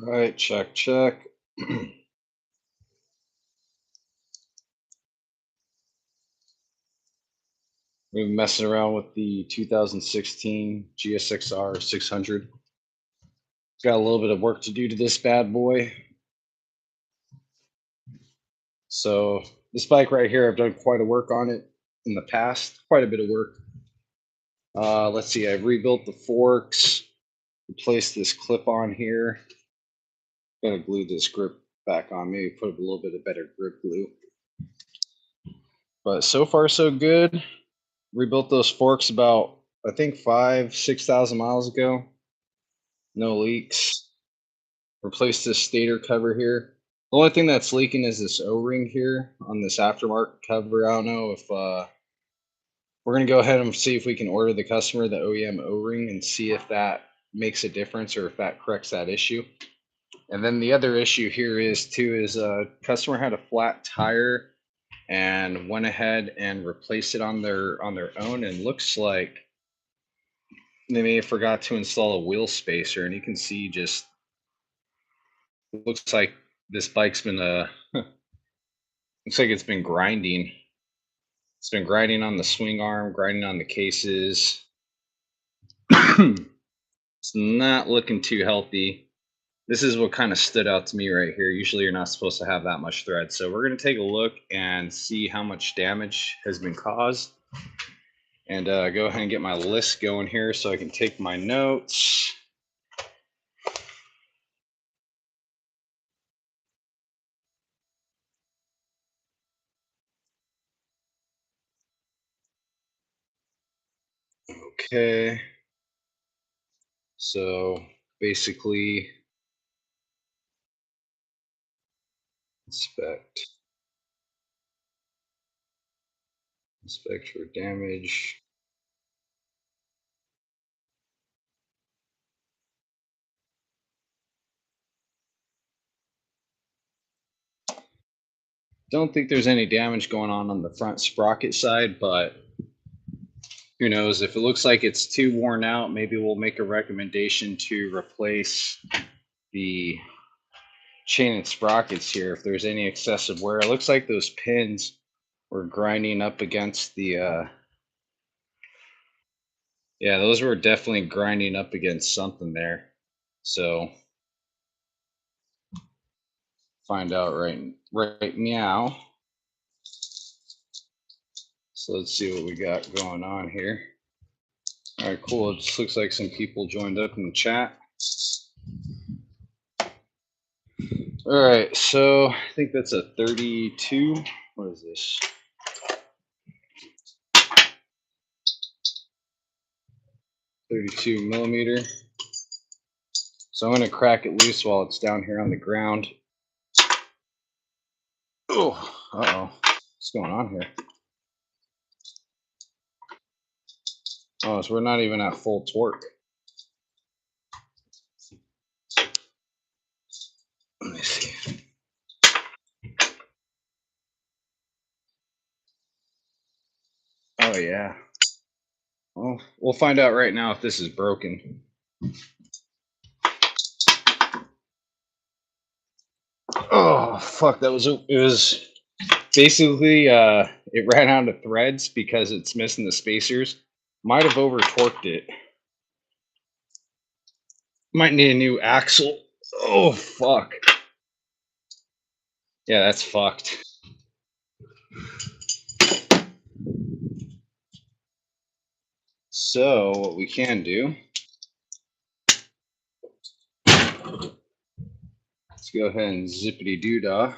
All right, check, check. We've been messing around with the 2016 GSXR 600. Got a little bit of work to do to this bad boy. So this bike right here, I've done quite a work on it in the past, quite a bit of work. Let's see, I've rebuilt the forks, replaced this clip on here. Gonna glue this grip back on, maybe put a little bit of better grip glue. But so far so good. Rebuilt those forks about, I think, 6,000 miles ago. No leaks. Replaced this stator cover here. The only thing that's leaking is this O-ring here on this aftermarket cover. I don't know if we're gonna go ahead and see if we can order the customer the OEM O-ring and see if that makes a difference or if that corrects that issue. And then the other issue here is customer had a flat tire and went ahead and replaced it on their own, and looks like they may have forgot to install a wheel spacer, and you can see just looks like this bike's been looks like it's been grinding. It's been grinding on the swing arm, grinding on the cases. It's not looking too healthy. This is what kind of stood out to me right here. Usually you're not supposed to have that much thread. So we're going to take a look and see how much damage has been caused. And go ahead and get my list going here so I can take my notes. Okay. So basically, inspect for damage. Don't think there's any damage going on the front sprocket side, but who knows? If it looks like it's too worn out, maybe we'll make a recommendation to replace the chain and sprockets here if there's any excessive wear. It looks like those pins were grinding up against the yeah, those were definitely grinding up against something there. So find out right now. So let's see what we got going on here. All right, cool. It just looks like some people joined up in the chat. All right, so I think that's a 32. What is this? .32 millimeter. So I'm going to crack it loose while it's down here on the ground. Oh, uh-oh. What's going on here? Oh, so we're not even at full torque. Let me see. Oh, yeah. Well, we'll find out right now if this is broken. Oh, fuck. It was basically, it ran out of threads because it's missing the spacers. Might have over torqued it. Might need a new axle. Oh, fuck. Yeah, that's fucked. So what we can do, let's go ahead and zippity-doo-dah.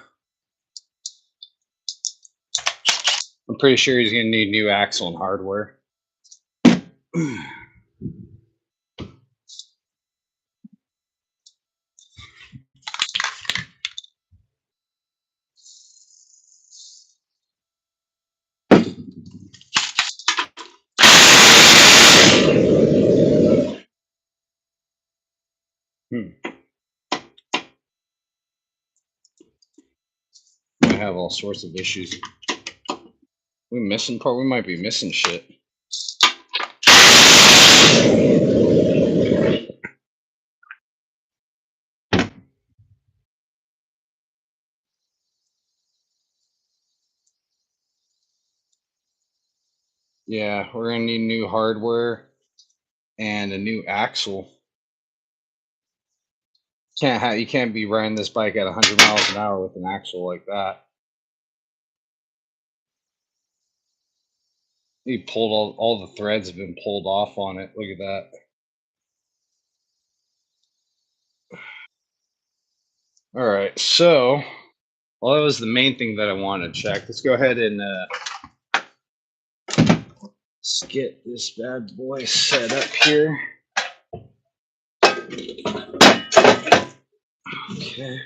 I'm pretty sure he's gonna need new axle and hardware. I have all sorts of issues. We might be missing shit. Yeah, we're gonna need new hardware and a new axle. You can't be riding this bike at 100 miles an hour with an axle like that. He pulled all the threads have been pulled off on it. Look at that. All right, so well, that was the main thing that I wanted to check. Let's go ahead and let's get this bad boy set up here. Okay.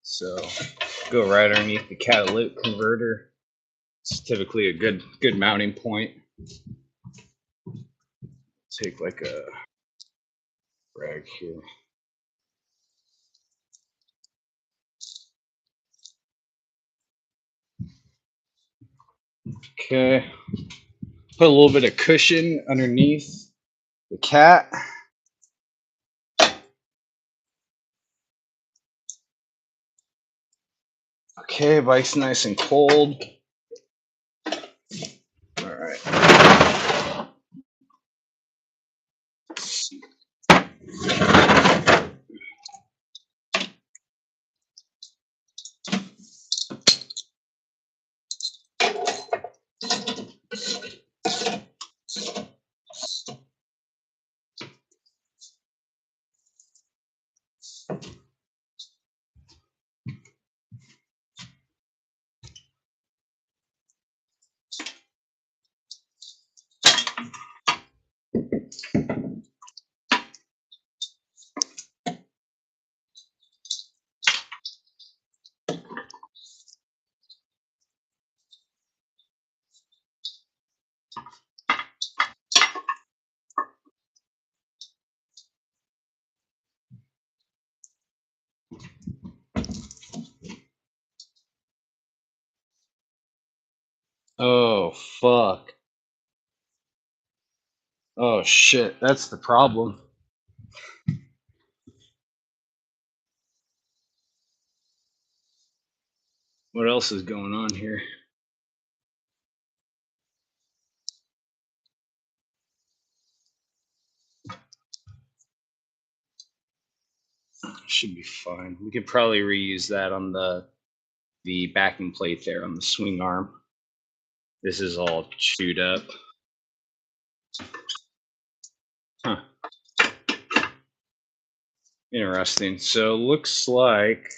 So go right underneath the catalytic converter. It's typically a good mounting point. Take like a rag here. Okay. Put a little bit of cushion underneath the cat. Okay, bike's nice and cold. All right. Oh, fuck. Oh, shit. That's the problem. What else is going on here? Should be fine. We could probably reuse that on the backing plate there on the swing arm. This is all chewed up. Huh. Interesting. So looks like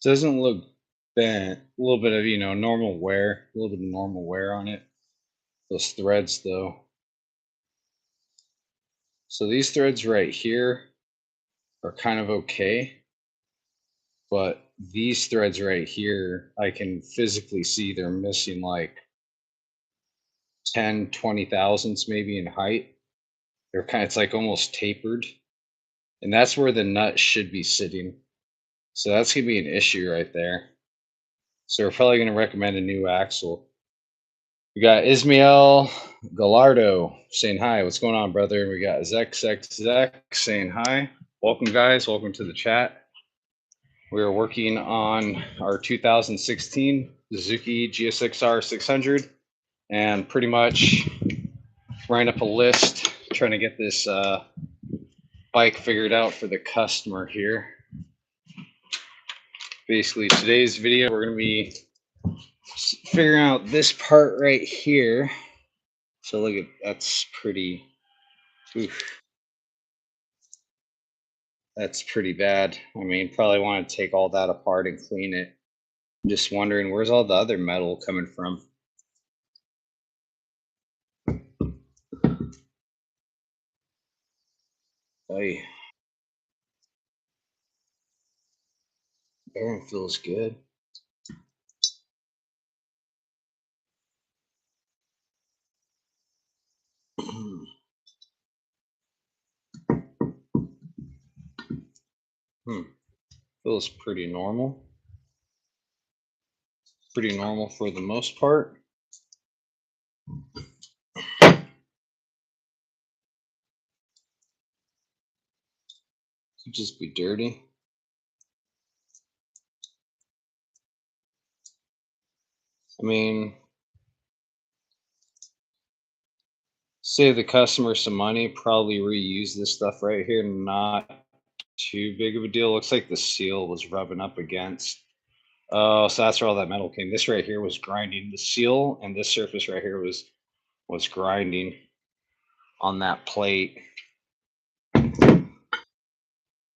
doesn't look bent. A little bit of normal wear. A little bit of normal wear on it. Those threads though. So these threads right here are kind of okay, but these threads right here, I can physically see they're missing like 10, 20 thousandths maybe in height. They're kind of, it's like almost tapered. And that's where the nut should be sitting. So that's gonna be an issue right there. So we're probably gonna recommend a new axle. We got Ismael Gallardo saying hi. What's going on, brother? And we got ZexXX saying hi. Welcome, guys. Welcome to the chat. We are working on our 2016 Suzuki GSXR600 and pretty much writing up a list, trying to get this bike figured out for the customer here. Basically, today's video, we're going to be figuring out this part right here. So look at, that's pretty, oof. That's pretty bad. I mean, probably want to take all that apart and clean it. I'm just wondering, where's all the other metal coming from? Hey, bearing feels good. Feels pretty normal. Pretty normal for the most part. Could just be dirty. I mean, save the customer some money, probably reuse this stuff right here. Not too big of a deal. Looks like the seal was rubbing up against. Oh, so that's where all that metal came. This right here was grinding. The seal and this surface right here was grinding on that plate.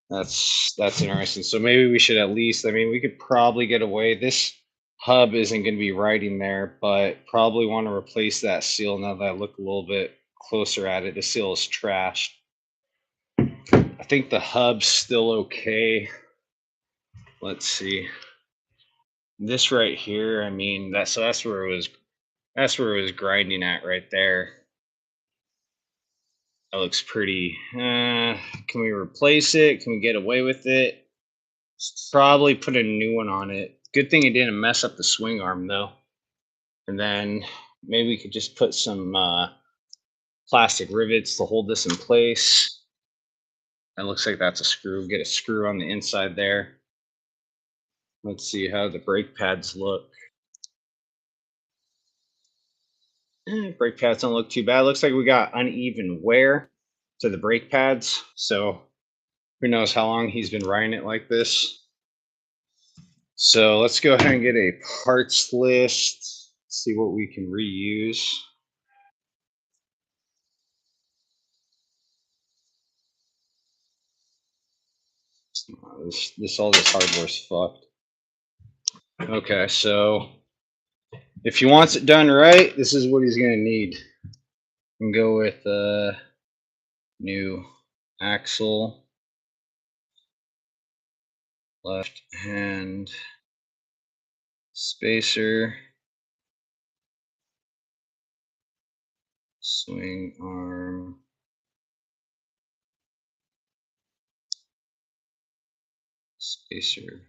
That's interesting. So maybe we should at least, I mean, we could probably get away. This hub isn't going to be riding there, but probably want to replace that seal now that I look a little bit closer at it. The seal is trashed. I think the hub's still okay. Let's see. This right here, I mean, that's where it was grinding at right there. That looks pretty. Can we replace it? Can we get away with it? Probably put a new one on it. Good thing it didn't mess up the swing arm though. And then maybe we could just put some plastic rivets to hold this in place. That looks like that's a screw. Get a screw on the inside there. Let's see how the brake pads look. Brake pads don't look too bad. Looks like we got uneven wear to the brake pads. So who knows how long he's been riding it like this. So let's go ahead and get a parts list. See what we can reuse. All this hardware's fucked. Okay, so if he wants it done right, this is what he's gonna need. We can go with new axle, left hand spacer, swing arm, spacer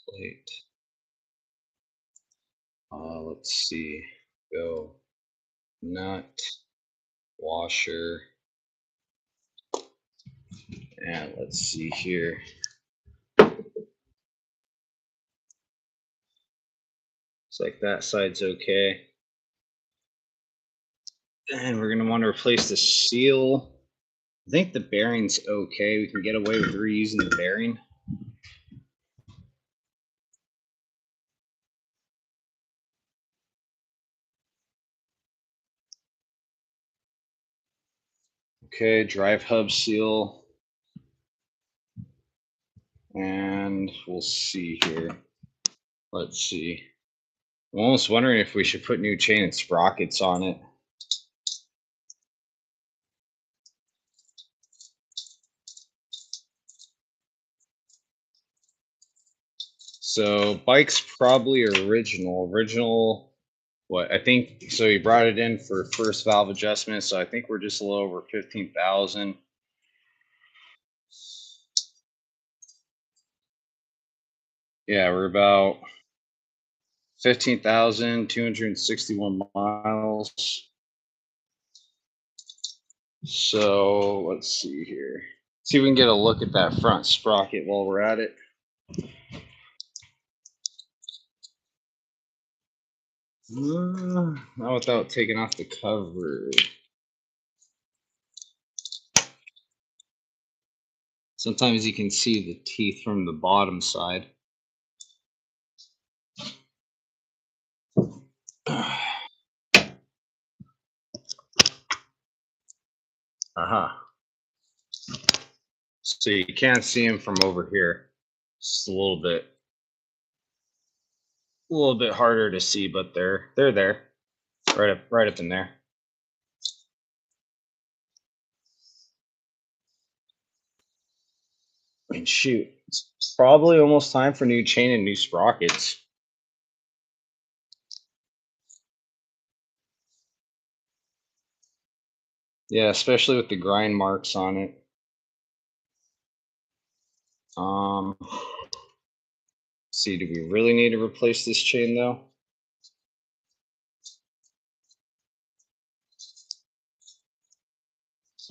plate. Let's see. Go nut, washer, and let's see here. It's like that side's okay. And we're gonna want to replace the seal. I think the bearing's okay. We can get away with reusing the bearing. Okay, drive hub seal. And we'll see here. Let's see. I'm almost wondering if we should put new chain and sprockets on it. So bike's probably original. What I think, so he brought it in for first valve adjustment. So I think we're just a little over 15,000. Yeah, we're about 15,261 miles. So let's see here. See if we can get a look at that front sprocket while we're at it. Not without taking off the cover. Sometimes you can see the teeth from the bottom side. Aha. So you can't see them from over here. Just a little bit harder to see, but they're there. Right up in there. And shoot, it's probably almost time for new chain and new sprockets. Yeah, especially with the grind marks on it. See, do we really need to replace this chain though?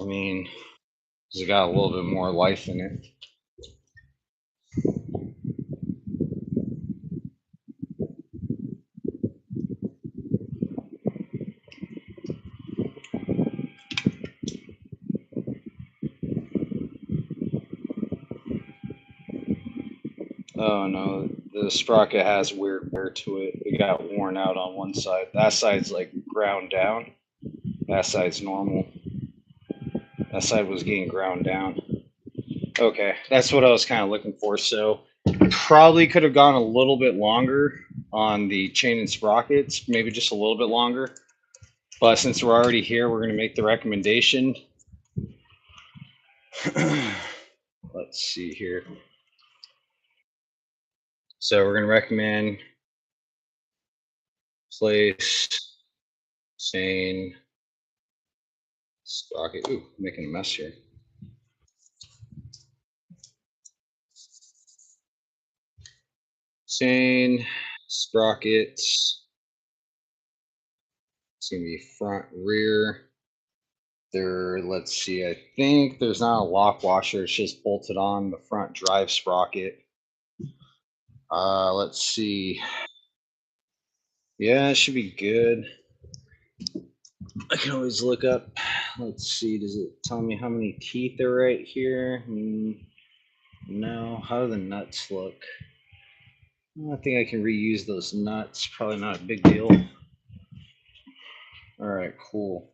I mean, 'cause it got a little bit more life in it. Oh no, the sprocket has weird wear to it. It got worn out on one side. That side's like ground down. That side's normal. That side was getting ground down. Okay, that's what I was kind of looking for. So probably could have gone a little bit longer on the chain and sprockets, maybe just a little bit longer. But since we're already here, we're going to make the recommendation. Let's see here. So we're going to recommend place, chain, sprocket. Ooh, making a mess here. Chain, sprockets. It's going to be front, rear. There, let's see, I think there's not a lock washer. It's just bolted on the front drive sprocket. Let's see. Yeah, it should be good. I can always look up. Let's see. Does it tell me how many teeth are right here? No. How do the nuts look? I think I can reuse those nuts. Probably not a big deal. All right, cool.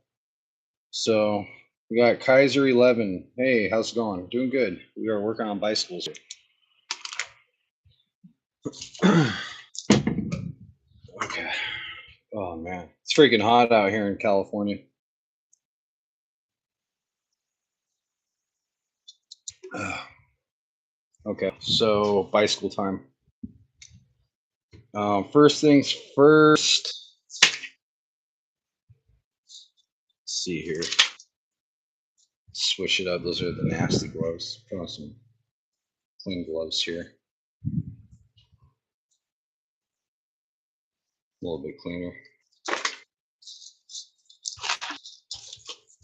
So we got Kaiser 11. Hey, how's it going? Doing good. We are working on bicycles. Okay. Oh man, it's freaking hot out here in California. Okay, so bicycle time. First things first. Let's see here. Switch it up. Those are the nasty gloves. Put on some clean gloves here. A little bit cleaner.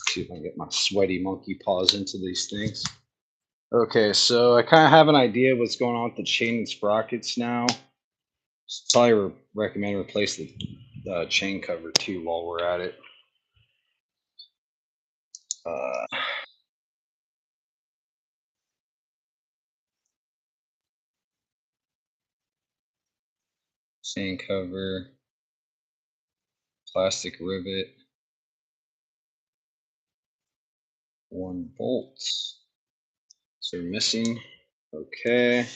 See if I can get my sweaty monkey paws into these things. Okay, so I kind of have an idea what's going on with the chain and sprockets now. Probably recommend replace the chain cover too while we're at it. Chain cover, plastic rivet, 1 bolt. So we're missing. Okay.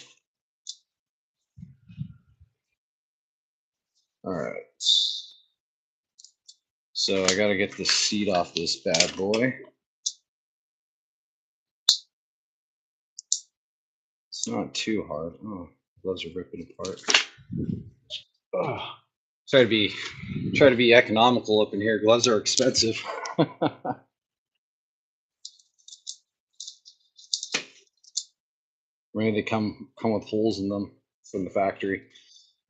All right. So I got to get the seat off this bad boy. It's not too hard. Oh, gloves are ripping apart. Oh, try to be economical up in here. Gloves are expensive. Maybe they come with holes in them from the factory.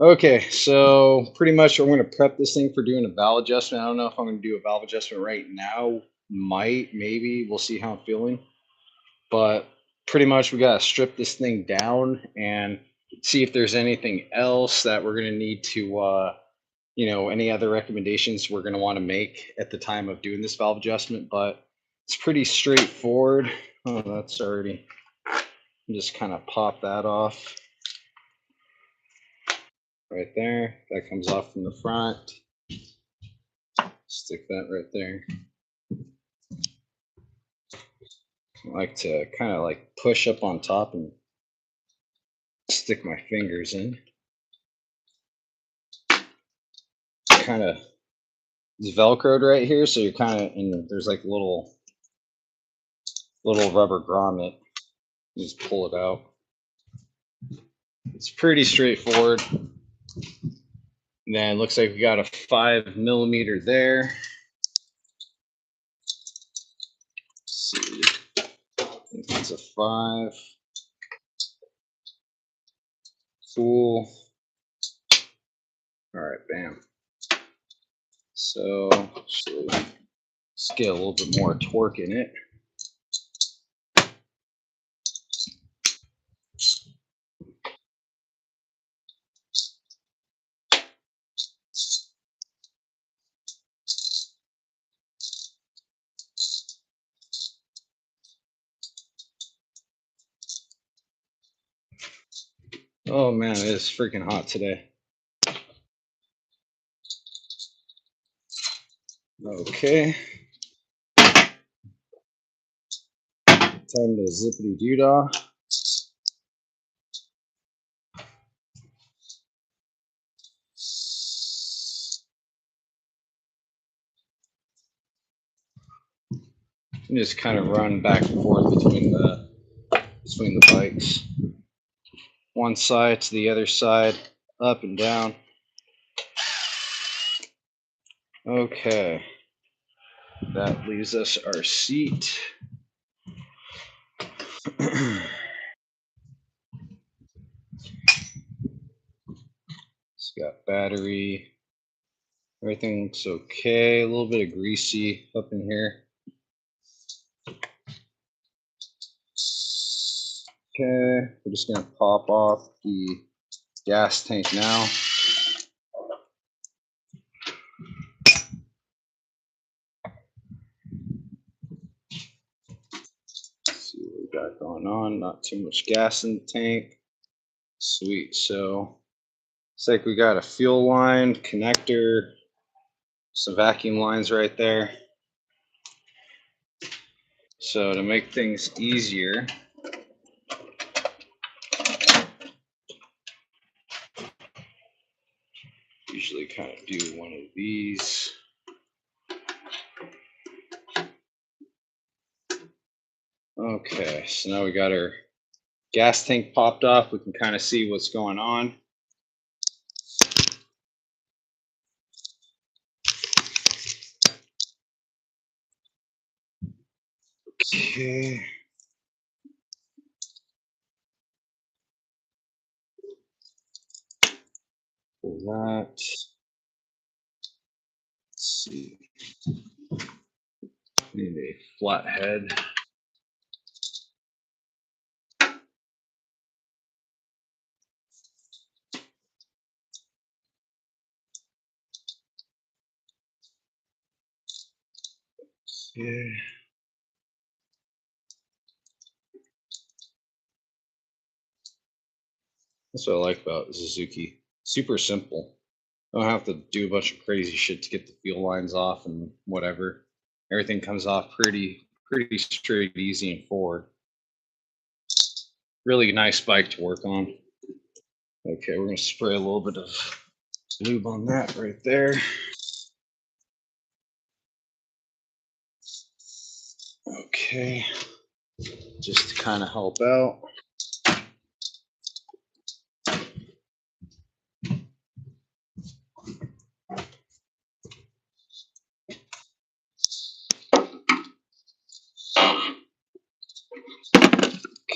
Okay, so pretty much I'm going to prep this thing for doing a valve adjustment. I don't know if I'm going to do a valve adjustment right now. Might, maybe. We'll see how I'm feeling. But pretty much we got to strip this thing down and see if there's anything else that we're going to need to, any other recommendations we're going to want to make at the time of doing this valve adjustment. But it's pretty straightforward. Oh, that's already, just kind of pop that off. Right there, that comes off from the front. Stick that right there. I like to kind of like push up on top and stick my fingers in. Kind of, it's velcroed right here, so you're kind of in. There's like little rubber grommet. You just pull it out. It's pretty straightforward. And then it looks like we got a 5mm there. Let's see. I think that's a 5. Cool. All right, bam. So let's get a little bit more torque in it. Oh man, it is freaking hot today. Okay. Time to zippity doo-dah. And just kind of run back and forth between the bikes. One side to the other side, up and down. Okay. That leaves us our seat. It's got battery. Everything looks okay. A little bit of greasy up in here. Okay, we're just gonna pop off the gas tank now. Let's see what we got going on. Not too much gas in the tank. Sweet. So it's like we got a fuel line, connector, some vacuum lines right there. So to make things easier, usually kind of do one of these. Okay, so now we got our gas tank popped off. We can kind of see what's going on. Okay. Pull that. Let's see. Need a flat head. Yeah. That's what I like about Suzuki. Super simple. I don't have to do a bunch of crazy shit to get the fuel lines off and whatever. Everything comes off pretty straight, easy, and forward. Really nice bike to work on. Okay, we're gonna spray a little bit of lube on that right there. Okay, just to kind of help out.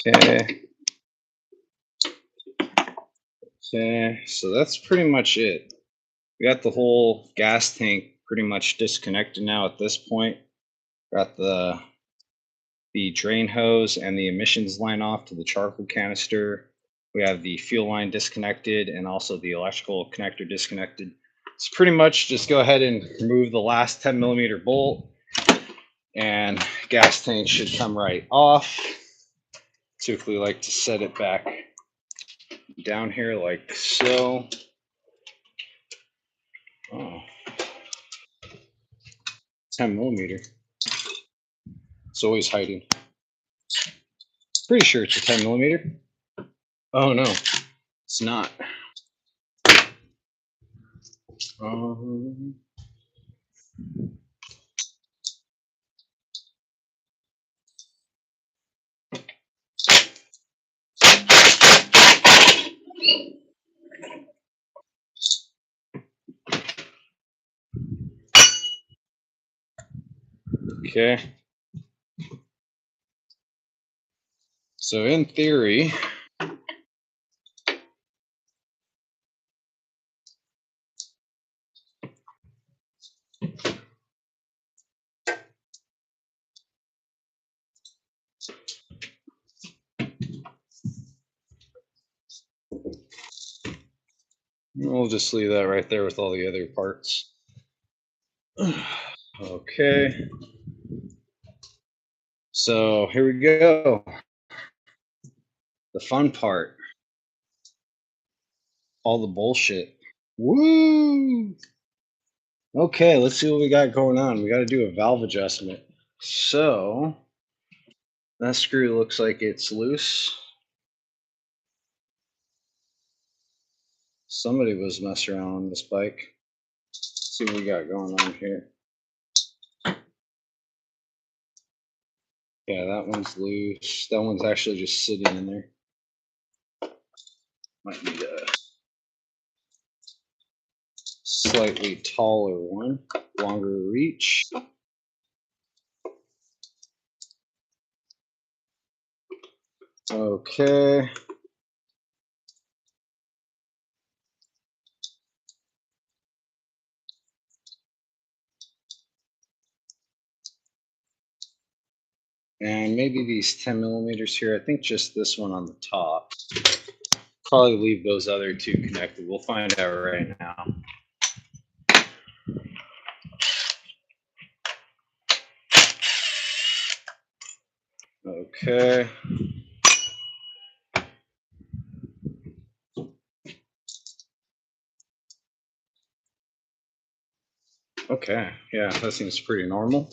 Okay. Okay, so that's pretty much it. We got the whole gas tank pretty much disconnected now at this point. Got the drain hose and the emissions line off to the charcoal canister. We have the fuel line disconnected and also the electrical connector disconnected. So pretty much just go ahead and remove the last 10mm bolt and gas tank should come right off. Typically like to set it back down here like so. Oh, 10mm. It's always hiding. Pretty sure it's a 10mm. Oh no, it's not. Okay. So in theory, we'll just leave that right there with all the other parts. Okay. So here we go. The fun part. All the bullshit. Woo! Okay, let's see what we got going on. We got to do a valve adjustment. So that screw looks like it's loose. Somebody was messing around on this bike. Let's see what we got going on here. Yeah, that one's loose. That one's actually just sitting in there. Might need a slightly taller one, longer reach. Okay. And maybe these 10 millimeters here. I think just this one on the top. Probably leave those other two connected. We'll find out right now. Okay. Okay. Yeah, that seems pretty normal.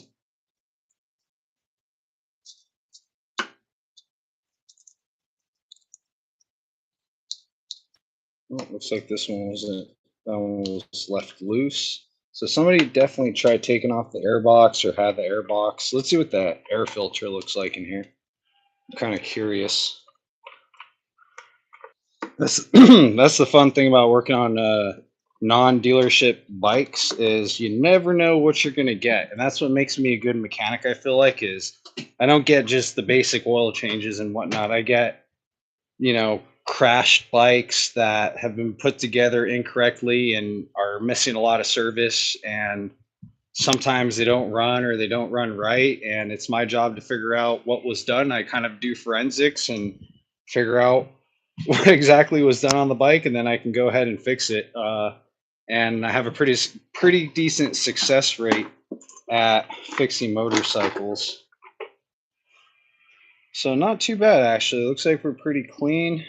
Oh, looks like this one wasn't. That one was left loose. So somebody definitely tried taking off the airbox or had the airbox. Let's see what that air filter looks like in here. I'm kind of curious. That's that's the fun thing about working on non-dealership bikes is you never know what you're gonna get, and that's what makes me a good mechanic. I feel like is I don't get just the basic oil changes and whatnot. I get crashed bikes that have been put together incorrectly and are missing a lot of service, and sometimes they don't run or they don't run right, and it's my job to figure out what was done. I kind of do forensics and figure out what exactly was done on the bike, and then I can go ahead and fix it. And I have a pretty decent success rate at fixing motorcycles. So not too bad, actually. It looks like we're pretty clean.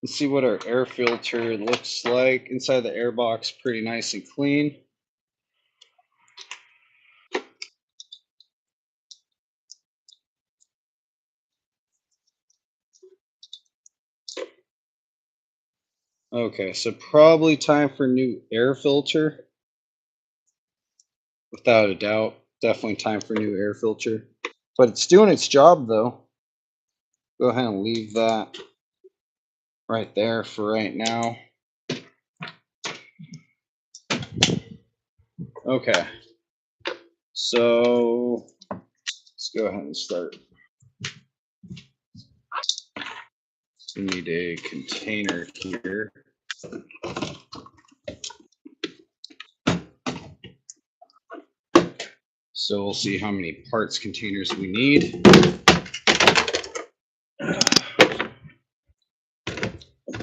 Let's see what our air filter looks like. Inside the airbox, pretty nice and clean. Okay, so probably time for new air filter. Without a doubt, definitely time for new air filter. But it's doing its job though. Go ahead and leave that right there for right now. Okay, so let's go ahead and start. We need a container here. So we'll see how many parts containers we need.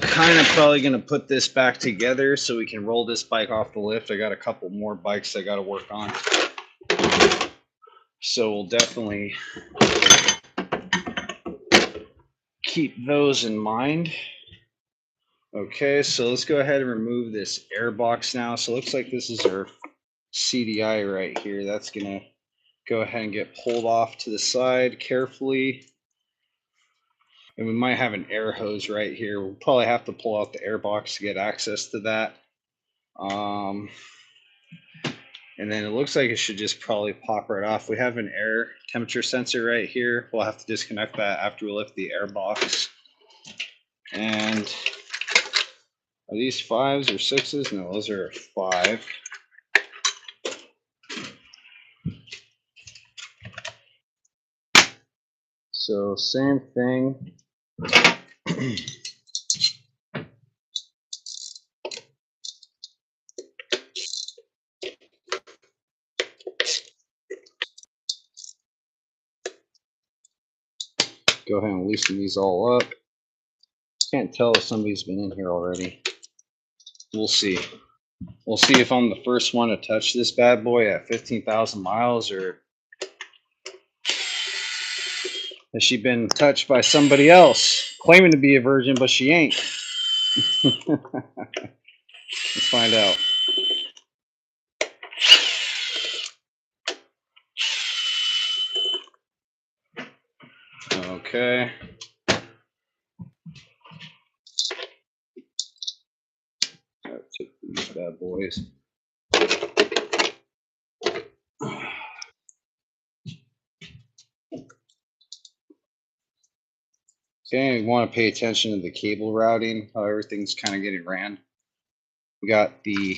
Kind of probably going to put this back together so we can roll this bike off the lift. I got a couple more bikes I got to work on. So we'll definitely keep those in mind. Okay, so let's go ahead and remove this air box now. So it looks like this is our CDI right here. That's going to go ahead and get pulled off to the side carefully. And we might have an air hose right here. We'll probably have to pull out the air box to get access to that. And then it looks like it should just probably pop right off. We have an air temperature sensor right here. We'll have to disconnect that after we lift the air box. And Are these 5s or 6s? No, those are 5. So same thing. Go ahead and loosen these all up. Can't tell if somebody's been in here already. We'll see. We'll see if I'm the first one to touch this bad boy at 15,000 miles, or has she been touched by somebody else claiming to be a virgin, but she ain't. Let's find out. Okay. I'll take these bad boys. Okay, we want to pay attention to the cable routing, how everything's kind of getting ran. We got the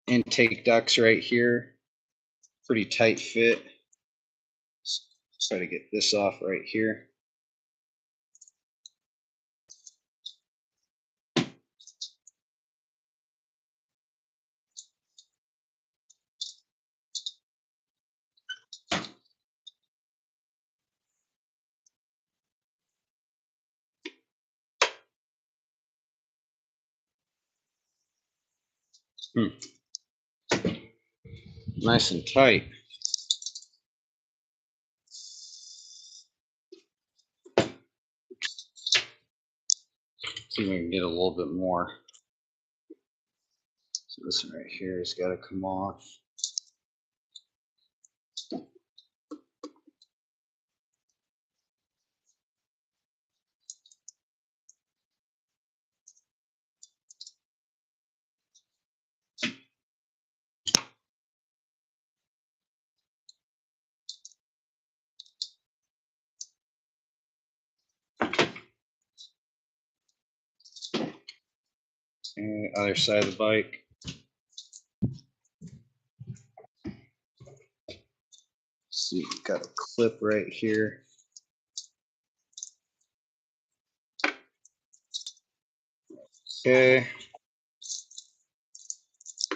intake ducts right here, pretty tight fit. Let's try to get this off right here. Nice and tight. See if we can get a little bit more. So this one right here has got to come off. And other side of the bike. See, got a clip right here. Okay.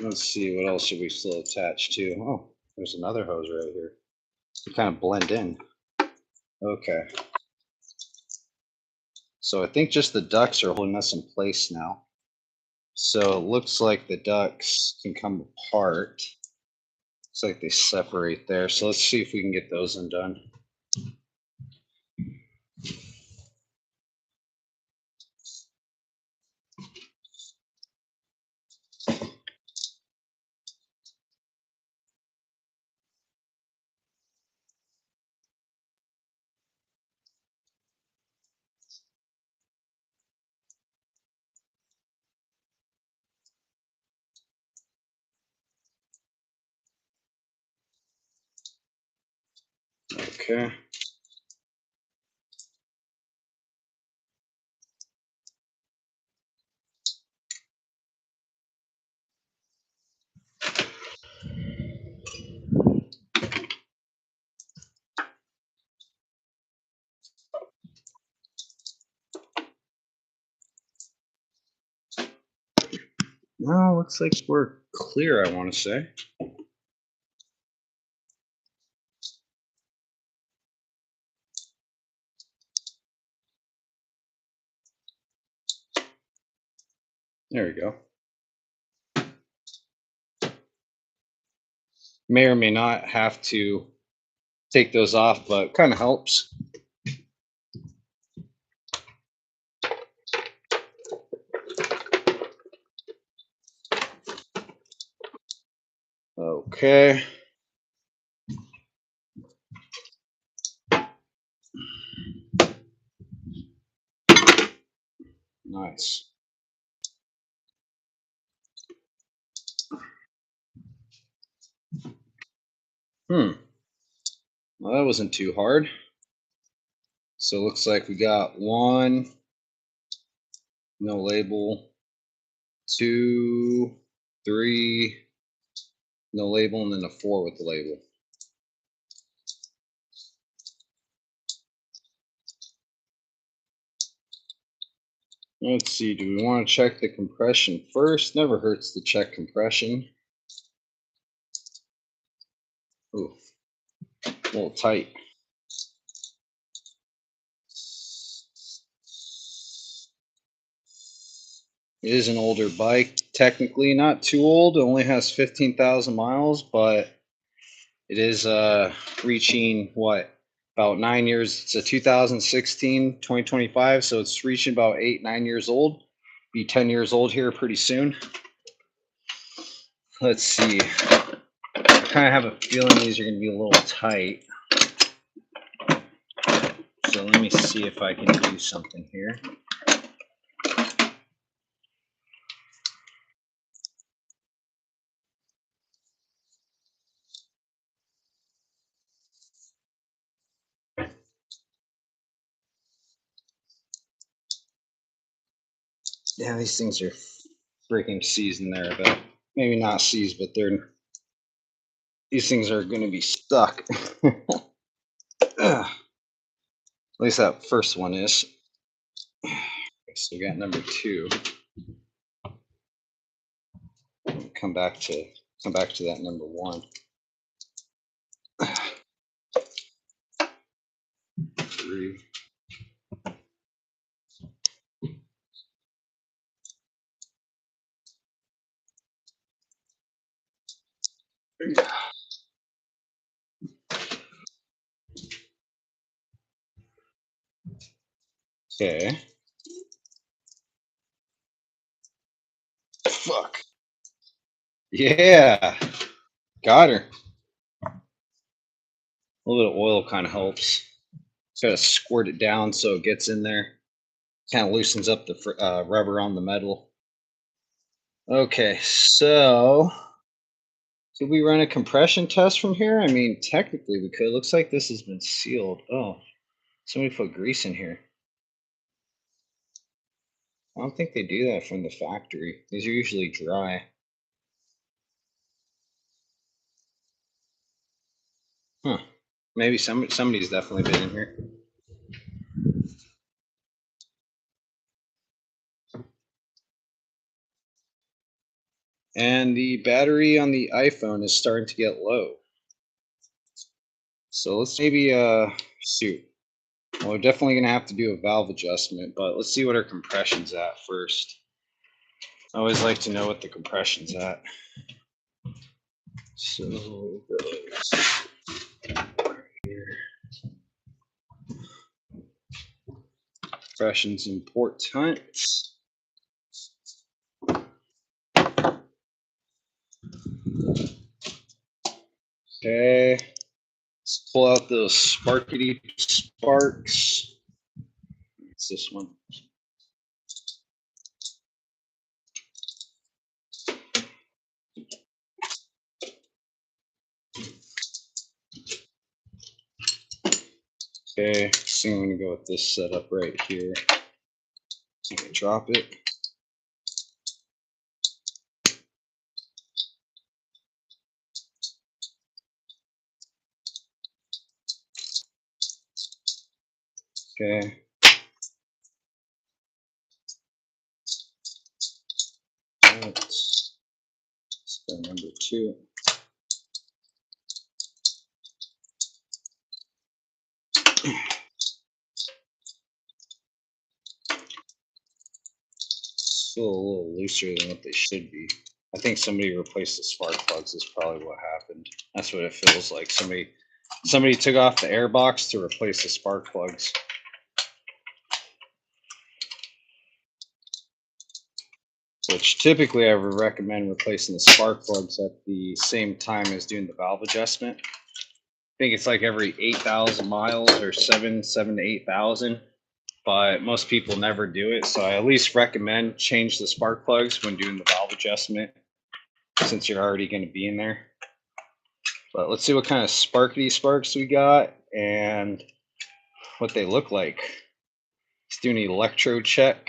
Let's see, what else should we still attach to? Oh, there's another hose right here. They kind of blend in. Okay. So I think just the ducts are holding us in place now. So it looks like the ducts can come apart. Looks like they separate there. So let's see if we can get those undone. Okay. No, looks like we're clear, I want to say. There we go. May or may not have to take those off, but kind of helps. Okay. Nice. Well, that wasn't too hard. So it looks like we got one, no label, 2, 3, no label, and then a 4 with the label. Let's see, do we want to check the compression first? Never hurts to check compression. Ooh, a little tight. It is an older bike, technically not too old. It only has 15,000 miles, but it is reaching what? About 9 years. It's a 2016, 2025, so it's reaching about 8, 9 years old. Be 10 years old here pretty soon. Let's see. I kind of have a feeling these are going to be a little tight. So let me see if I can do something here. Yeah, these things are freaking seasoned there, but maybe not seized, but these things are going to be stuck. At least that first one is. So we got number 2. Come back to that number 1. 3. Okay. Fuck. Yeah. Got her. A little bit of oil kind of helps. Just gotta squirt it down so it gets in there. Kind of loosens up the rubber on the metal. Okay, so could we run a compression test from here? I mean, technically we could. Looks like this has been sealed. Oh, somebody put grease in here. I don't think they do that from the factory. These are usually dry. Huh. Maybe somebody's definitely been in here. And the battery on the iPhone is starting to get low. So let's maybe shoot. Well, we're definitely gonna have to do a valve adjustment, but let's see what our compression's at first. I always like to know what the compression's at. So here. Compression's important. Okay. Let's pull out those sparkety sparks. It's this one. Okay, so I'm gonna go with this setup right here. I'm gonna drop it. Okay. That's number 2. Still a little looser than what they should be. I think somebody replaced the spark plugs is probably what happened. That's what it feels like. Somebody took off the airbox to replace the spark plugs. Which typically I would recommend replacing the spark plugs at the same time as doing the valve adjustment. I think it's like every 8,000 miles or 7 to 8,000, but most people never do it. So I at least recommend change the spark plugs when doing the valve adjustment, since you're already going to be in there. But let's see what kind of sparkety sparks we got and what they look like. Let's do an electro check.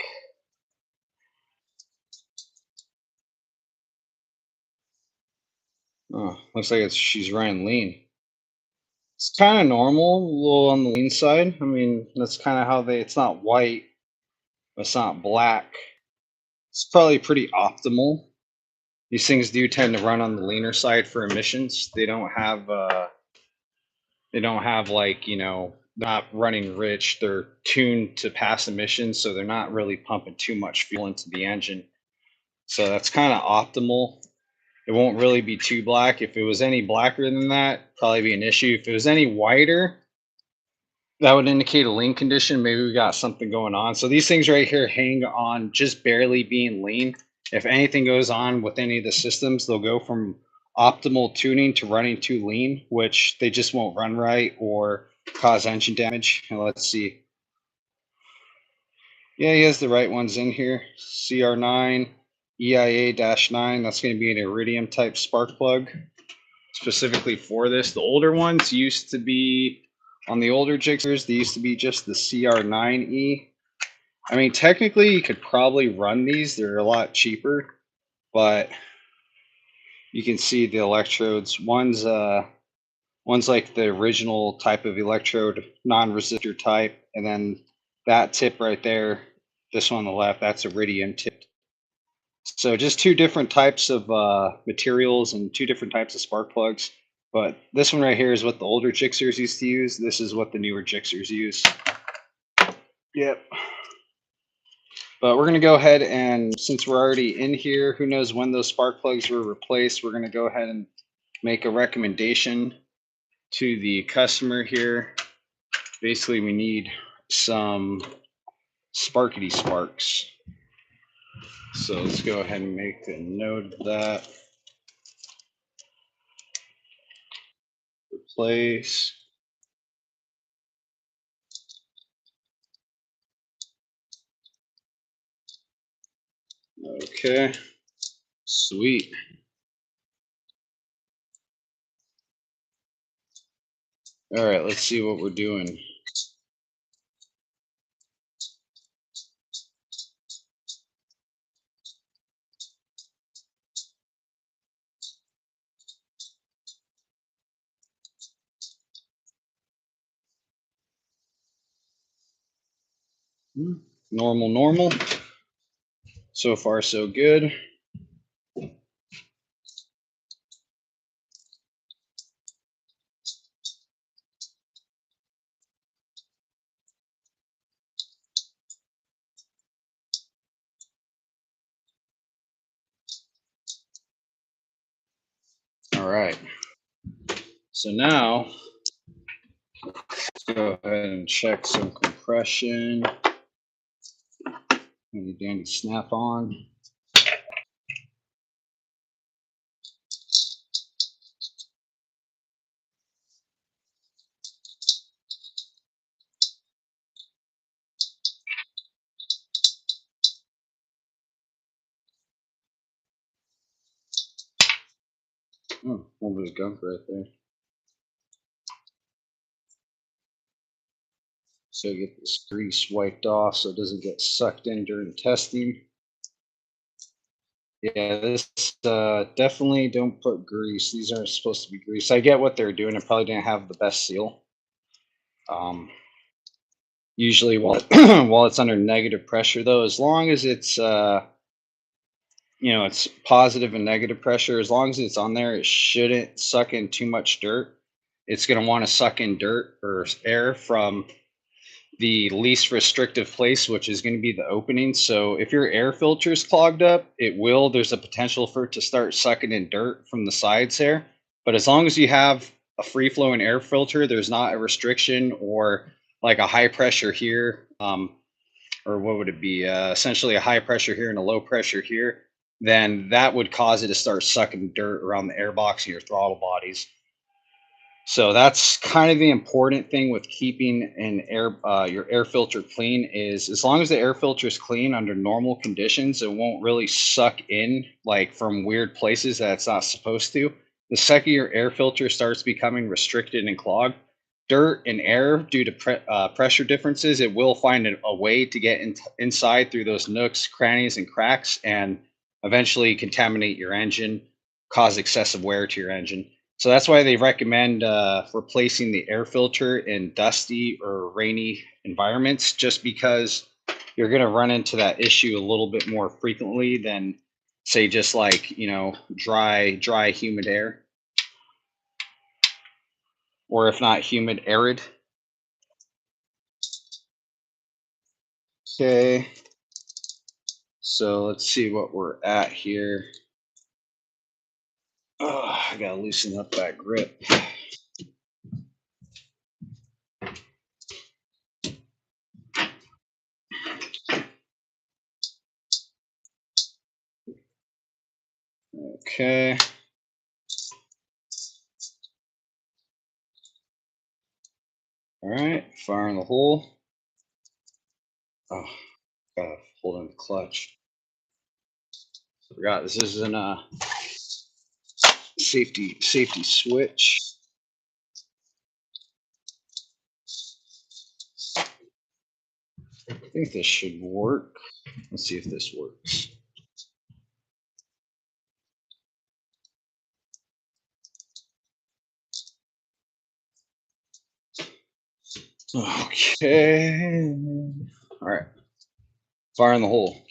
Oh, looks like she's running lean. It's kind of normal, a little on the lean side. I mean, that's kind of how they. It's not white, it's not black. It's probably pretty optimal. These things do tend to run on the leaner side for emissions. They don't have like, not running rich. They're tuned to pass emissions, so they're not really pumping too much fuel into the engine. So that's kind of optimal. It won't really be too black. If it was any blacker than that, probably be an issue. If it was any whiter, that would indicate a lean condition. Maybe we got something going on. So these things right here hang on just barely being lean. If anything goes on with any of the systems, they'll go from optimal tuning to running too lean, which they just won't run right or cause engine damage. And let's see. Yeah, he has the right ones in here. CR9, EIA-9. That's going to be an iridium type spark plug specifically for this. The older ones used to be on the older Gixxers, they used to be just the CR9E. I mean, technically, you could probably run these. They're a lot cheaper, but you can see the electrodes. One's like the original type of electrode, non-resistor type, and then that tip right there, this one on the left, that's iridium tipped. So just two different types of materials and two different types of spark plugs. But this one right here is what the older Gixxers used to use. This is what the newer Gixxers use. Yep. But we're going to go ahead and, since we're already in here, who knows when those spark plugs were replaced, we're going to go ahead and make a recommendation to the customer here. Basically, we need some sparkety sparks. So let's go ahead and make a note of that. Replace. Okay, sweet. All right, let's see what we're doing. Normal, normal. So far, so good. All right. So now, let's go ahead and check some compression. Handy dandy snap on. Oh, a little bit of gunk right there. So get this grease wiped off so it doesn't get sucked in during testing. Yeah, this definitely don't put grease. These aren't supposed to be grease. I get what they're doing. It probably didn't have the best seal. Usually, while while it's under negative pressure, though, as long as it's it's positive and negative pressure, as long as it's on there, it shouldn't suck in too much dirt. It's going to want to suck in dirt or air from the least restrictive place, which is going to be the opening. So if your air filter is clogged up, there's a potential for it to start sucking in dirt from the sides there. But as long as you have a free flowing air filter, there's not a restriction or like a high pressure here, or what would it be? Essentially a high pressure here and a low pressure here, then that would cause it to start sucking dirt around the airbox and your throttle bodies. So that's kind of the important thing with keeping your air filter clean is as long as the air filter is clean under normal conditions, it won't really suck in like from weird places that it's not supposed to. The second your air filter starts becoming restricted and clogged, dirt and air due to pressure differences, it will find a way to get inside through those nooks, crannies, and cracks and eventually contaminate your engine. cause excessive wear to your engine. So that's why they recommend replacing the air filter in dusty or rainy environments, just because you're going to run into that issue a little bit more frequently than, say, just like, dry, humid air, or if not humid, arid. Okay, so let's see what we're at here. Oh, I gotta loosen up that grip. Okay. All right, firing the hole. Oh, gotta hold in the clutch. Forgot this isn't a safety switch. I think this should work. Let's see if this works. Okay. All right. Firing the hole.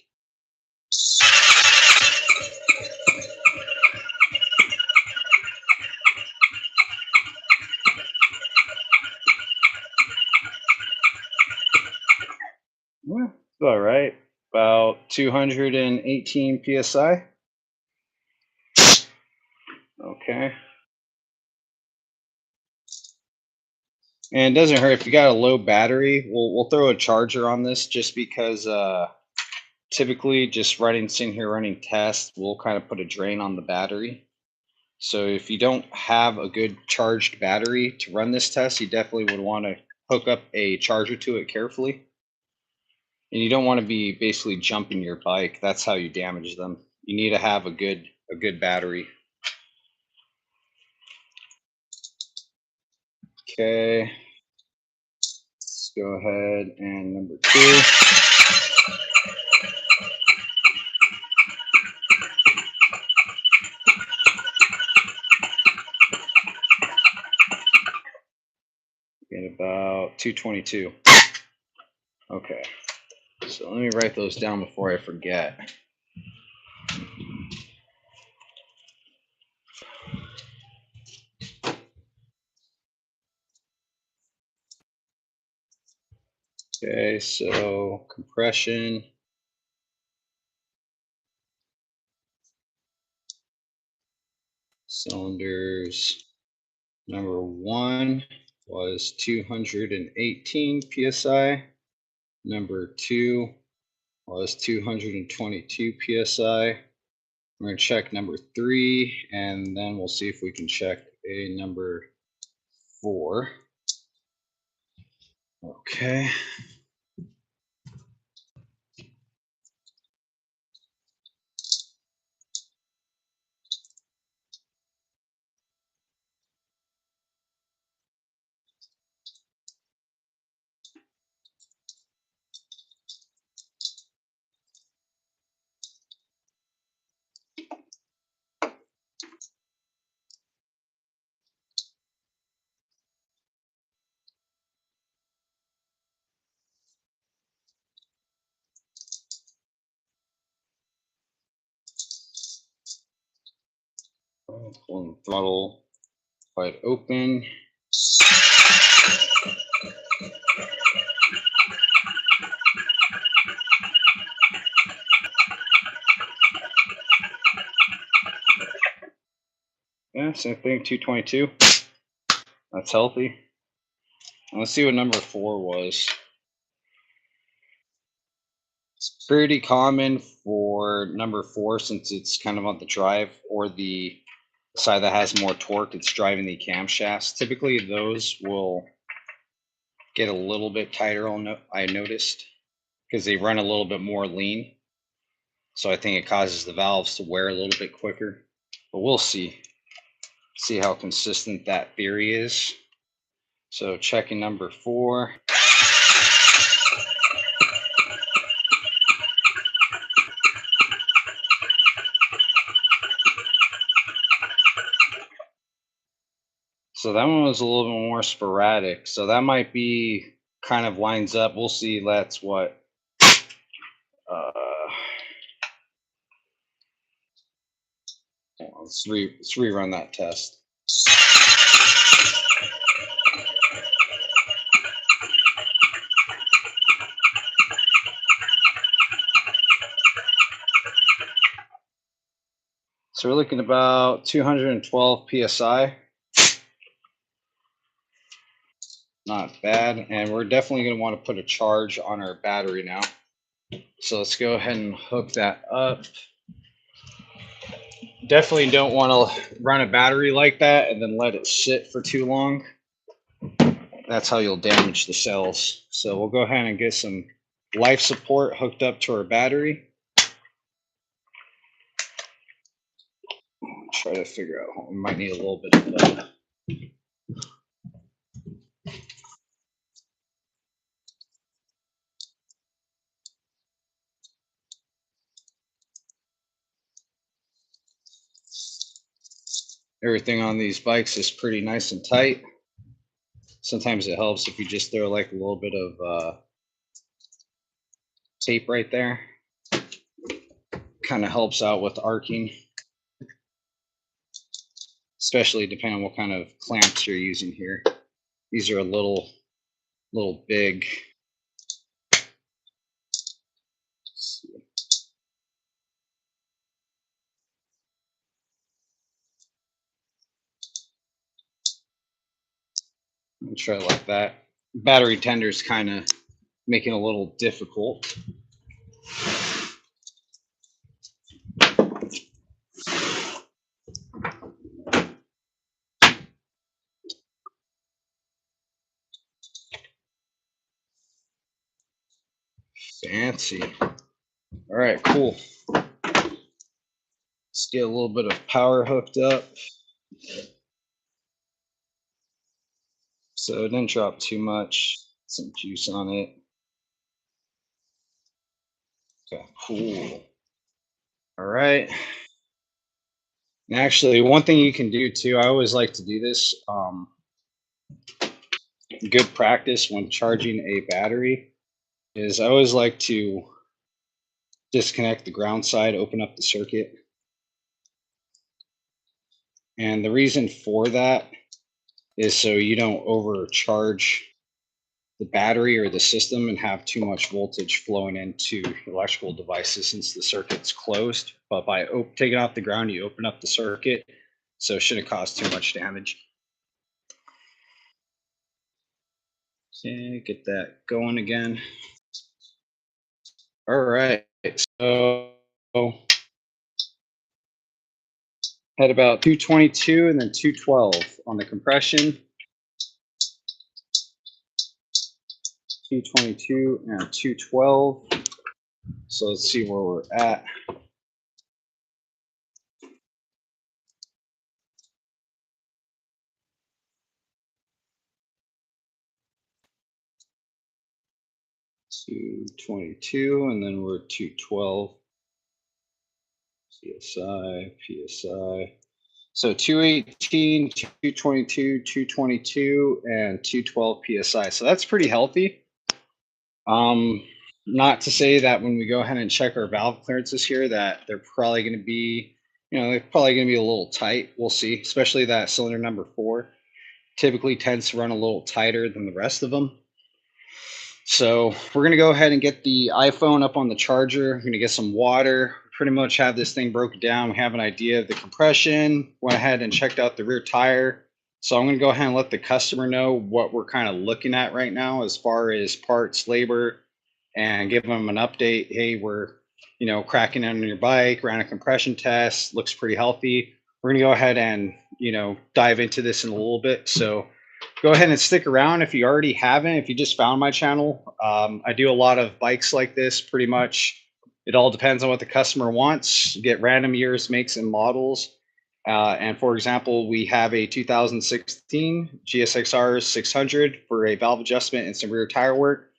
Yeah, it's all right. About 218 psi. Okay. And it doesn't hurt if you got a low battery. We'll throw a charger on this just because typically just sitting here running tests, we'll kind of put a drain on the battery. So if you don't have a good charged battery to run this test, you definitely would want to hook up a charger to it carefully. And you don't want to be basically jumping your bike. That's how you damage them. You need to have a good battery. Okay. Let's go ahead and number 2. Get about 222. Okay. So let me write those down before I forget. Okay, so compression. Cylinders. Number 1 was 218 psi. Number 2 was 222 psi. We're going to check number 3, and then we'll see if we can check a number 4. Okay. Pulling the throttle wide open. Yeah, same thing, 222. That's healthy. And let's see what number 4 was. It's pretty common for number 4, since it's kind of on the drive or the side that has more torque, it's driving the camshafts. Typically, those will get a little bit tighter, I noticed, because they run a little bit more lean. So I think it causes the valves to wear a little bit quicker. But we'll see how consistent that theory is. So checking number 4. So that one was a little bit more sporadic. So that might be kind of lines up. We'll see. That's what. Uh, let's rerun that test. So we're looking about 212 psi. Not bad. And we're definitely going to want to put a charge on our battery now. So let's go ahead and hook that up. Definitely don't want to run a battery like that and then let it sit for too long. That's how you'll damage the cells. So we'll go ahead and get some life support hooked up to our battery. Try to figure out, we might need a little bit of that. Everything on these bikes is pretty nice and tight. Sometimes it helps if you just throw like a little bit of tape right there. Kind of helps out with arcing, especially depending on what kind of clamps you're using here. These are a little big. I'll try like that. Battery tender's kind of making it a little difficult. Fancy. All right, cool. Let's get a little bit of power hooked up. So it didn't drop too much. Some juice on it. Okay, cool. All right. And actually, one thing you can do too, I always like to do this. Good practice when charging a battery is I always like to disconnect the ground side, open up the circuit. And the reason for that is so you don't overcharge the battery or the system and have too much voltage flowing into electrical devices since the circuit's closed. But by taking off the ground, you open up the circuit, so it shouldn't cause too much damage. Okay, get that going again. All right, so had about 222 and then 212 on the compression. 222 and 212. So let's see where we're at. $222 and then we're 212. PSI. So 218, 222, 222, and 212 PSI. So that's pretty healthy. Not to say that when we go ahead and check our valve clearances here that they're probably going to be, they're probably going to be a little tight. We'll see, especially that cylinder number 4 typically tends to run a little tighter than the rest of them. So we're going to go ahead and get the iPhone up on the charger. I'm going to get some water. Pretty much have this thing broken down. We have an idea of the compression. Went ahead and checked out the rear tire. So I'm going to go ahead and let the customer know what we're kind of looking at right now as far as parts, labor, and give them an update. Hey, we're, cracking on your bike, ran a compression test, looks pretty healthy. We're going to go ahead and, dive into this in a little bit. So go ahead and stick around if you already haven't. If you just found my channel, I do a lot of bikes like this pretty much. It all depends on what the customer wants. You get random years, makes, and models. And for example, we have a 2016 GSXR 600 for a valve adjustment and some rear tire work.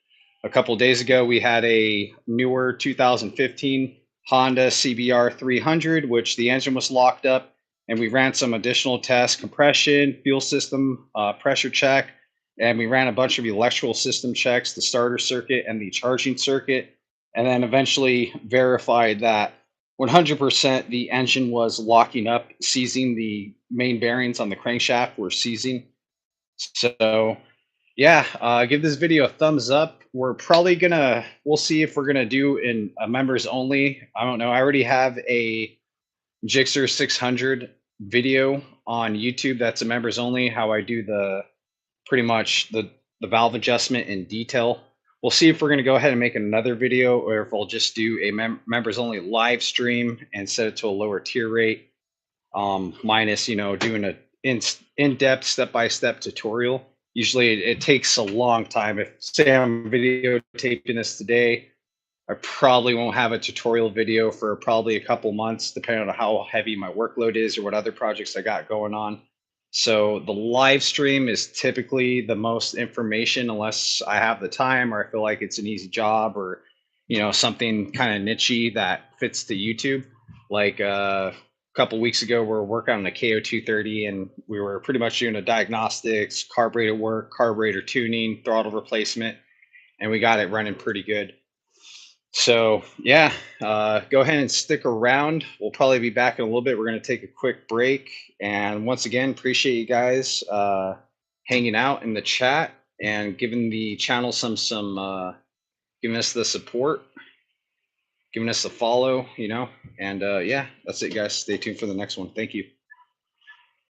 A couple of days ago, we had a newer 2015 Honda CBR 300, which the engine was locked up and we ran some additional tests: compression, fuel system, pressure check, and we ran a bunch of electrical system checks, the starter circuit and the charging circuit, and then eventually verified that 100% the engine was locking up, seizing the main bearings on the crankshaft were seizing. So yeah, give this video a thumbs up. We'll see if we're gonna do in a members only. I don't know. I already have a Gixxer 600 video on YouTube that's a members only. How I do pretty much the valve adjustment in detail. We'll see if we're gonna go ahead and make another video, or if I'll just do a members only live stream and set it to a lower tier rate, minus doing a in-depth step-by-step tutorial. Usually it takes a long time. If say I'm videotaping this today, I probably won't have a tutorial video for probably a couple months, depending on how heavy my workload is or what other projects I got going on. So the live stream is typically the most information, unless I have the time or I feel like it's an easy job, or something kind of nichey that fits to YouTube. Like a couple weeks ago, we were working on the KO230, and we were pretty much doing a diagnostics, carburetor work, carburetor tuning, throttle replacement, and we got it running pretty good. So yeah, go ahead and stick around. We'll probably be back in a little bit. We're going to take a quick break, and once again, appreciate you guys hanging out in the chat and giving the channel some giving us the support, giving us a follow, and yeah, that's it, guys. Stay tuned for the next one. Thank you.